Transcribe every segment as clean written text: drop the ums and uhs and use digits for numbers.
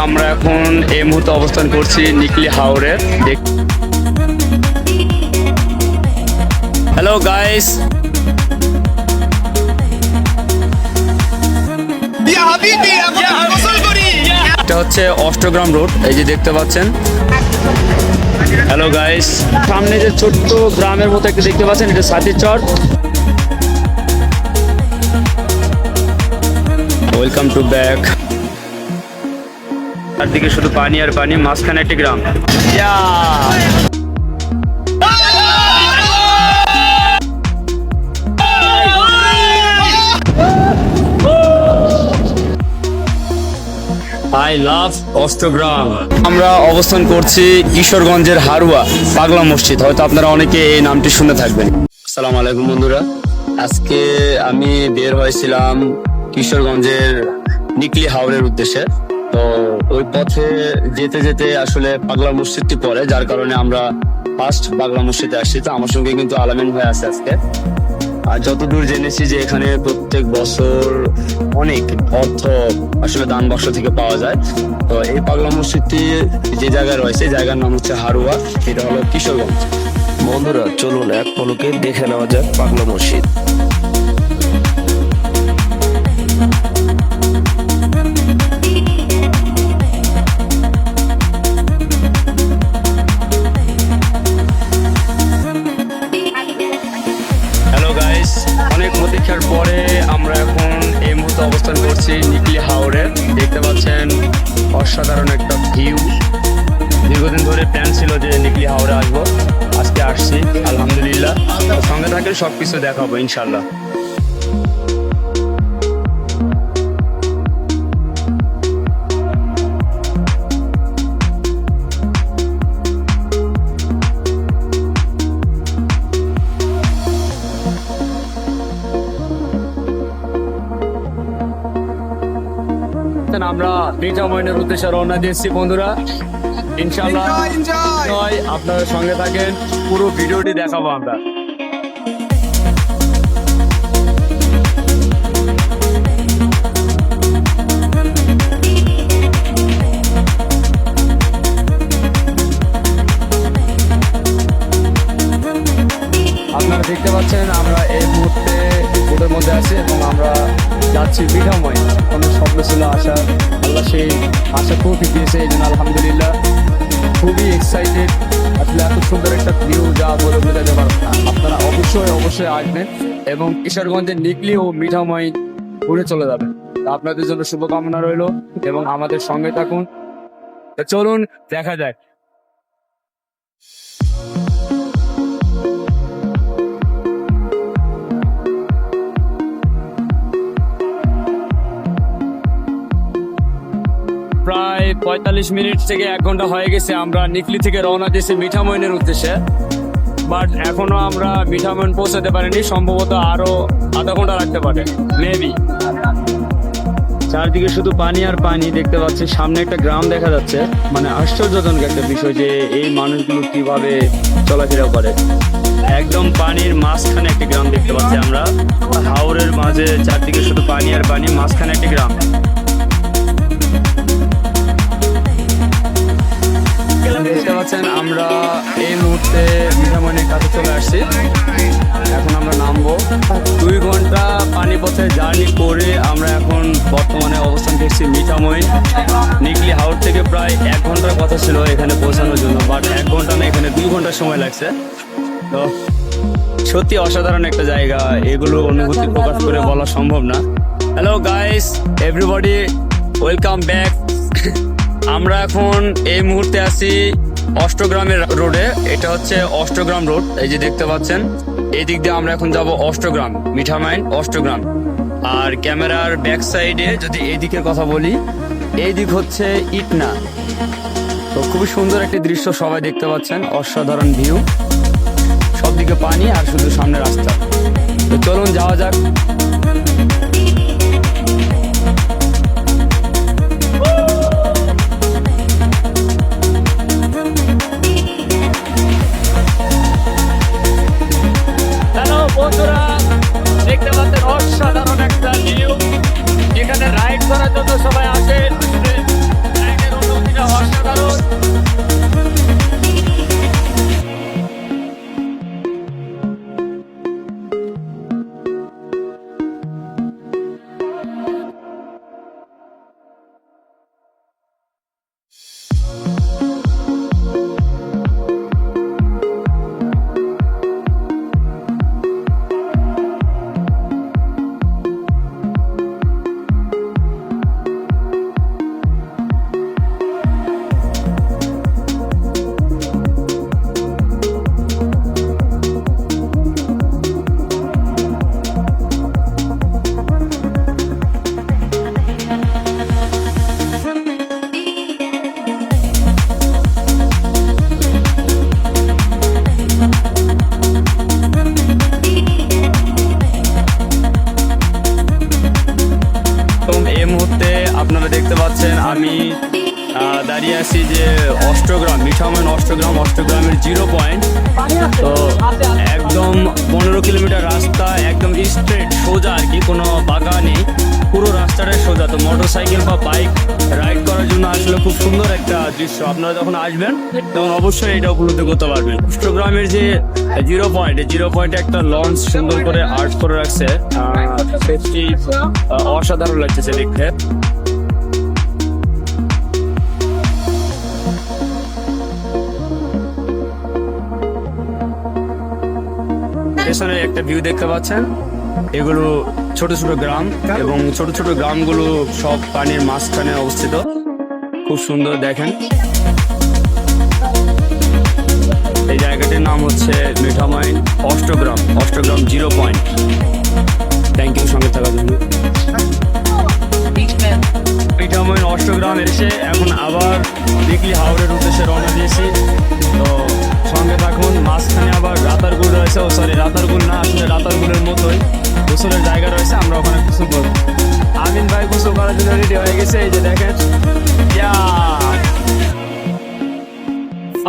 আমরা এখন এই মুহূর্তে অবস্থান করছি নিকলি হাওরে। হ্যালো গাইস, এটা হচ্ছে অষ্টগ্রাম রোড, এই যে দেখতে পাচ্ছেন। হ্যালো গাইস, সামনে যে ছোট্ট গ্রামের মতো একটা দেখতে পাচ্ছেন, এটা সাথী চর। Welcome to back. চারদিকে শুধু পানি আর পানি, মাঝখানে একটি গ্রাম। I love Austagram. আমরা অবস্থান করছি কিশোরগঞ্জের হারুয়া পাগলা মসজিদ, হয়তো আপনারা অনেকে এই নামটি শুনে থাকবেন। আসসালামু আলাইকুম বন্ধুরা, আজকে আমি বের হয়েছিলাম কিশোরগঞ্জের নিকলি হাওরের উদ্দেশ্যে। তো ওই পথে যেতে যেতে আসলে পাগলা মসজিদটি পড়ে, যার কারণে আমরা ফার্স্ট পাগলা মসজিদে আসছি। তো আমার সঙ্গে কিন্তু আলামিন ভাই আছে আজকে। আর যতদূর জেনেছি যে এখানে প্রত্যেক বছর অনেক অর্থ আসলে দান বাক্স থেকে পাওয়া যায়। তো এই পাগলা মসজিদটি যে জায়গায় রয়েছে, জায়গার নাম হচ্ছে হারুয়া, এটা হলো কিশোরগঞ্জ। বন্ধুরা চলুন এক পলকে দেখে নেওয়া যাক পাগলা মসজিদ। হ্যালো গাইস, অনেক প্রতীক্ষার পরে আমরা এখন এই মুহূর্তে অবস্থান করছি নিকলি হাওরে। দেখতে পাচ্ছেন অসাধারণ একটা ভিউ। দীর্ঘদিন ধরে প্ল্যান ছিল যে নিকলি হাওরে আসবো, আজকে আসছি আলহামদুলিল্লাহ। সঙ্গে থাকলে সবকিছু দেখাবো ইনশাল্লাহ। আমরা মিঠামইনের উদ্দেশ্যে রওনা দিয়েছি বন্ধুরা, ইনশাআল্লাহ আপনাদের সঙ্গে থাকেন, পুরো ভিডিওটি দেখাবো আমরা। আপনারা দেখতে পাচ্ছেন আমরা এই মুহূর্তে বোটের মধ্যে আছি এবং আমরা যাচ্ছি মিঠামই। অনেক স্বপ্ন ছিল আসা, আল্লাহ সেই আশা খুবই দিয়েছে, এই জন্য আলহামদুলিল্লাহ খুবই এক্সাইটেড। আসলে এত সুন্দর একটা ভিউ যা বলে বোঝাতে পারবো না। আপনারা অবশ্যই আসবেন এবং কিশোরগঞ্জের নিকলি ও মিঠামই ঘুরে চলে যাবেন। আপনাদের জন্য শুভকামনা রইল এবং আমাদের সঙ্গে থাকুন। তো চলুন দেখা যায়। প্রায় 45 মিনিট থেকে 1 ঘন্টা হয়ে গেছে আমরা নিকলি থেকে রওনা দিয়েছি মিঠামইনের উদ্দেশ্যে, বাট এখনো আমরা মিঠামইন পৌঁছাতে পারিনি। সম্ভবত আরো আধা ঘন্টা লাগতে পারে মেবি। চারদিকে শুধু পানি আর পানি দেখতে পাচ্ছি, সামনে একটা গ্রাম দেখা যাচ্ছে। মানে আশ্চর্যজনক একটা বিষয় যে এই মানুষগুলো কিভাবে চলাফেরা করে। একদম পানির মাঝখানে একটি গ্রাম দেখতে পাচ্ছি আমরা, হাওরের মাঝে চারদিকে শুধু পানি আর পানি, মাঝখানে একটি গ্রাম। দেখতে পাচ্ছেন আমরা এই মুহূর্তে মিঠামইনের কাছে চলে আসছি। এখন আমরা নামবো। 2 ঘন্টা পানি পথে জার্নি করে আমরা এখন বর্তমানে অবস্থান করছি মিঠামইন। নিকলি হাওর থেকে প্রায় 1 ঘন্টার কথা ছিল এখানে পৌঁছানোর জন্য, বাট 1 ঘন্টা না, এখানে 2 ঘন্টা সময় লাগছে। তো সত্যি অসাধারণ একটা জায়গা, এগুলো অনুভূতি প্রকাশ করে বলা সম্ভব না। Hello guys, everybody welcome back. আমরা এখন এই মুহূর্তে আছি অষ্টগ্রামের রোডে। এটা হচ্ছে অষ্টগ্রাম রোড, এই যে দেখতে পাচ্ছেন। এই দিক দিয়ে আমরা এখন যাব অষ্টগ্রাম, মিঠামইন অষ্টগ্রাম। আর ক্যামেরার ব্যাক সাইডে যদি এই দিকের কথা বলি, এই দিক হচ্ছে ইটনা। তো খুবই সুন্দর একটি দৃশ্য সবাই দেখতে পাচ্ছেন, অসাধারণ ভিউ, সব দিকে পানি আর শুধু সামনে রাস্তা। তো চলুন যাওয়া যাক। বন্ধুরা দেখতে পাচ্ছেন অসাধারণ একটা ভিউ, যেখানে রাইড করার জন্য সবাই আসে। রাইডের আমি দাঁড়িয়ে আছি যে অষ্টগ্রাম, মিঠামইন অষ্টগ্রামের 0 পয়েন্ট। তো একদম 15 কিলোমিটার রাস্তা, একদম স্ট্রেট সোজা আর কি, কোনো বাঁকা নেই, পুরো রাস্তাটাই সোজা। তো মোটরসাইকেল বা বাইক রাইড করার জন্য আসলে খুব সুন্দর একটা দৃশ্য। আপনারা যখন আসবেন তখন অবশ্যই এটা উপলব্ধি করতে পারবেন। অষ্টগ্রামের যে 0 পয়েন্টে একটা লঞ্চ সুন্দর করে আর্ট করে রাখছে, সেটি অসাধারণ লাগতেছে দেখতে। পেছনে একটা ভিউ দেখতে পাচ্ছেন, এগুলো ছোট ছোট গ্রাম, এবং ছোট ছোট গ্রামগুলো সব পানির মাঝখানে অবস্থিত। খুব সুন্দর দেখেন। এই জায়গাটির নাম হচ্ছে Mithamain Austagram 0 point. Thank you সঙ্গে থাকার জন্য। মিঠামইন অষ্টগ্রাম এসে এখন আবার নিকলি হাওড়ের উদ্দেশ্যে রওনা দিয়েছি। তো সঙ্গে থাকুন। মাঝখানে আবার রাতারগুল রয়েছে, রাতারগুল না, আসলে রাতারগুলের মতোই গোসলের জায়গা রয়েছে, আমরা ওখানে গোসল করবো। আমিন ভাই গোসল করার জন্য রেডি হয়ে গেছে, এই যে দেখেন।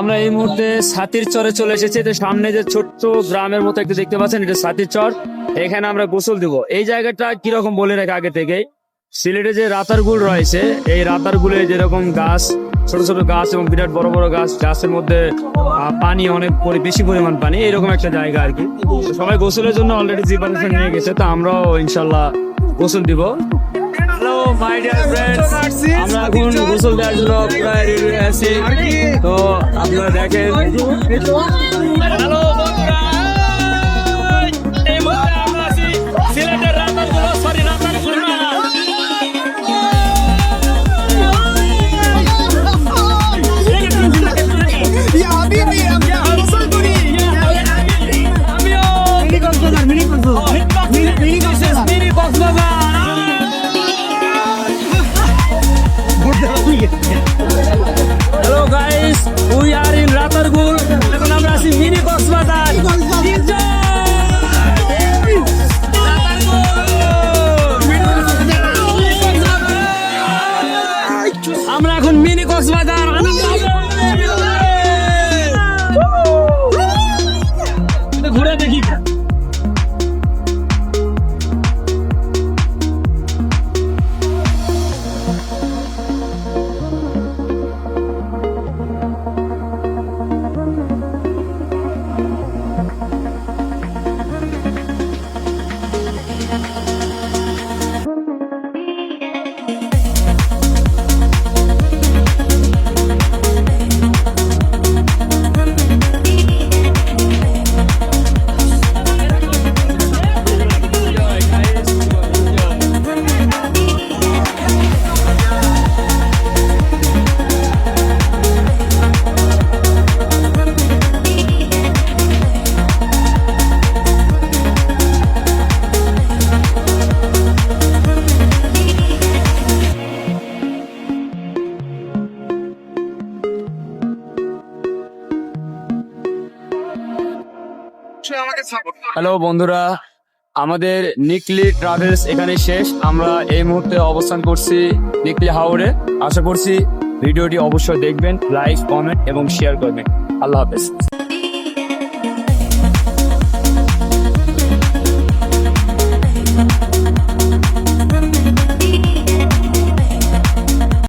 আমরা এই মুহূর্তে সাতির চরে চলে এসেছি। তো সামনে যে ছোট্ট গ্রামের মতো একটু দেখতে পাচ্ছেন, এটা সাতির চর। এখানে আমরা গোসল দিব। এই জায়গাটা কিরকম বলে রাখে আগে থেকে, সিলেটে যে রাতারগুল রয়েছে, এই রাতারগুলে যেরকম গাছ, ছোট ছোট গাছ এবং বিরাট বড় বড় গাছ, গাছের মধ্যে পানি অনেক বেশি পরিমাণ পানি, এরকম একটা জায়গা আর কি। তো সবাই গোসলের জন্য অলরেডি প্রিপারেশন নিয়ে গেছে, তো আমরাও ইনশাল্লাহ গোসল দিব। হ্যালো মাই ডিয়ার ফ্রেন্ডস, আমরা এখন গোসল দেওয়ার জন্য প্রায় রেডি হয়ে আছি। তো আপনারা দেখেন, হ্যালো বন্ধুরা, এই মুহূর্তে আমরা আছি সিলেটের রাতারগুল, রাতারগুল না, Hello guys, we are in Ratargul. এখন আমরা আছি মিনি কক্সবাজার। আমরা এখন মিনি কক্সবাজার। ঘুরে দেখি। হ্যালো বন্ধুরা, আমাদের নিকলি ট্রাভেলস এখানে শেষ। আমরা এই মুহূর্তে অবস্থান করছি নিকলি হাওড়ে। আশা করছি ভিডিওটি অবশ্যই দেখবেন, লাইক, কমেন্ট এবং শেয়ার করবেন। আল্লাহ হাফেজ।